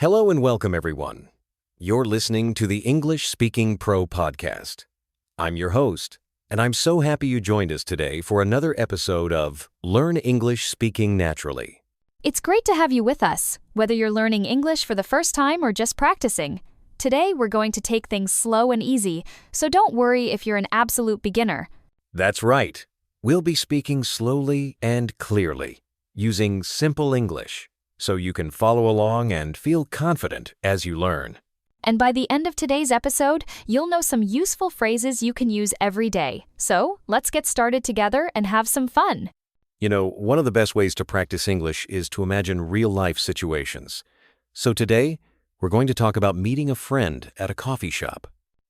Hello and welcome, everyone. You're listening to the English Speaking Pro podcast. I'm your host, and I'm so happy you joined us today for another episode of Learn English Speaking Naturally. It's great to have you with us, whether you're learning English for the first time or just practicing. Today, we're going to take things slow and easy, so don't worry if you're an absolute beginner. That's right. We'll be speaking slowly and clearly, using simple English, so you can follow along and feel confident as you learn. And by the end of today's episode, you'll know some useful phrases you can use every day. So, let's get started together and have some fun. You know, one of the best ways to practice English is to imagine real-life situations. So today, we're going to talk about meeting a friend at a coffee shop.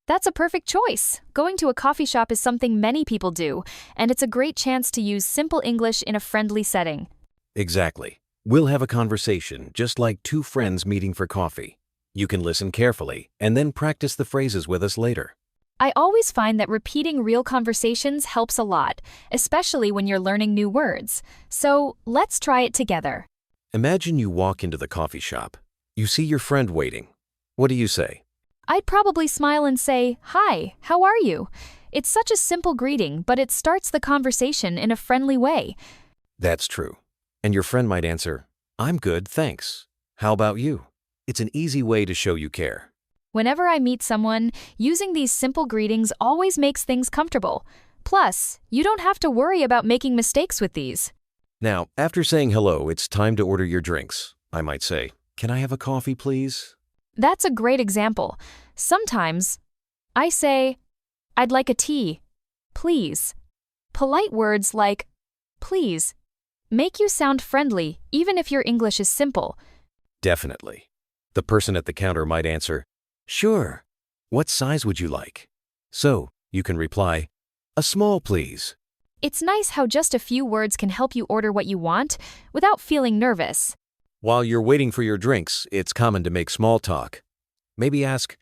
That's a perfect choice. Going to a coffee shop is something many people do, and it's a great chance to use simple English in a friendly setting. Exactly. We'll have a conversation just like two friends meeting for coffee. You can listen carefully and then practice the phrases with us later. I always find that repeating real conversations helps a lot, especially when you're learning new words. So, let's try it together. Imagine you walk into the coffee shop. You see your friend waiting. What do you say? I'd probably smile and say, "Hi, how are you?" It's such a simple greeting, but it starts the conversation in a friendly way. That's true. And your friend might answer, "I'm good, thanks. How about you?" It's an easy way to show you care. Whenever I meet someone, using these simple greetings always makes things comfortable. Plus, you don't have to worry about making mistakes with these. Now, after saying hello, it's time to order your drinks. I might say, "Can I have a coffee, please?" That's a great example. Sometimes, I say, "I'd like a tea, please." Polite words like, "please," make you sound friendly, even if your English is simple. Definitely. The person at the counter might answer, "Sure. What size would you like?" So, you can reply, "A small, please." It's nice how just a few words can help you order what you want without feeling nervous. While you're waiting for your drinks, it's common to make small talk. Maybe ask,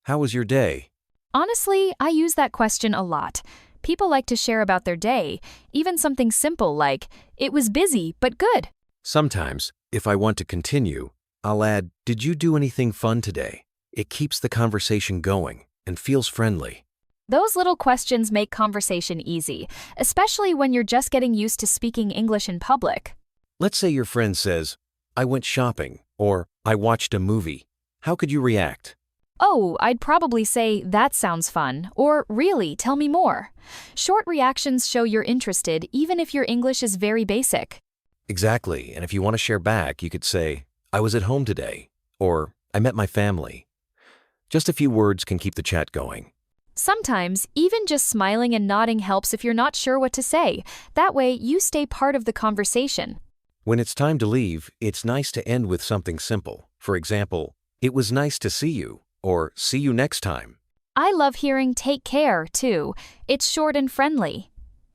"How was your day?" Honestly, I use that question a lot. People like to share about their day, even something simple like, "It was busy, but good." Sometimes, if I want to continue, I'll add, "Did you do anything fun today?" It keeps the conversation going and feels friendly. Those little questions make conversation easy, especially when you're just getting used to speaking English in public. Let's say your friend says, "I went shopping," or "I watched a movie." How could you react? Oh, I'd probably say, "That sounds fun," or "Really, tell me more." Short reactions show you're interested even if your English is very basic. Exactly, and if you want to share back, you could say, "I was at home today," or "I met my family." Just a few words can keep the chat going. Sometimes, even just smiling and nodding helps if you're not sure what to say. That way, you stay part of the conversation. When it's time to leave, it's nice to end with something simple. For example, "It was nice to see you," or "See you next time." I love hearing "take care," too. It's short and friendly.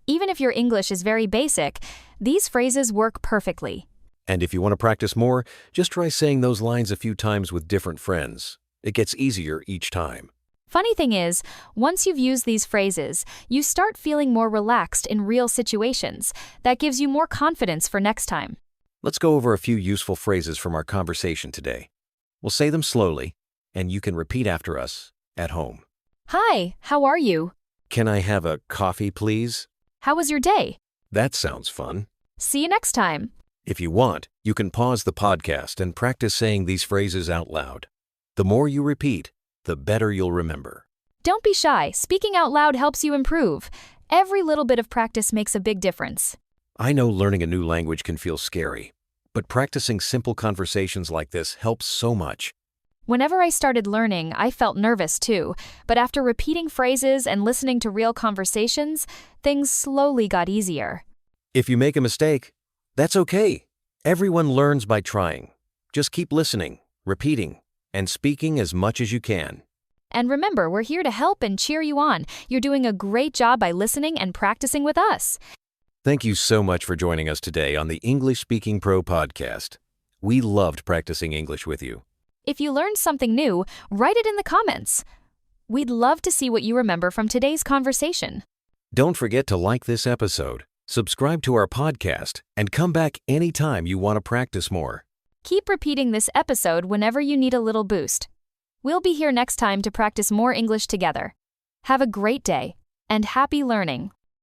Even if your English is very basic, these phrases work perfectly. And if you want to practice more, just try saying those lines a few times with different friends. It gets easier each time. Funny thing is, once you've used these phrases, you start feeling more relaxed in real situations. That gives you more confidence for next time. Let's go over a few useful phrases from our conversation today. We'll say them slowly, and you can repeat after us at home. Hi, how are you? "Can I have a coffee, please?" How was your day? That sounds fun. See you next time. If you want, you can pause the podcast and practice saying these phrases out loud. The more you repeat, the better you'll remember. Don't be shy. Speaking out loud helps you improve. Every little bit of practice makes a big difference. I know learning a new language can feel scary, but practicing simple conversations like this helps so much. Whenever I started learning, I felt nervous too, but after repeating phrases and listening to real conversations, things slowly got easier. If you make a mistake, that's okay. Everyone learns by trying. Just keep listening, repeating, and speaking as much as you can. And remember, we're here to help and cheer you on. You're doing a great job by listening and practicing with us. Thank you so much for joining us today on the English Speaking Pro podcast. We loved practicing English with you. If you learned something new, write it in the comments. We'd love to see what you remember from today's conversation. Don't forget to like this episode, subscribe to our podcast, and come back anytime you want to practice more. Keep repeating this episode whenever you need a little boost. We'll be here next time to practice more English together. Have a great day and happy learning.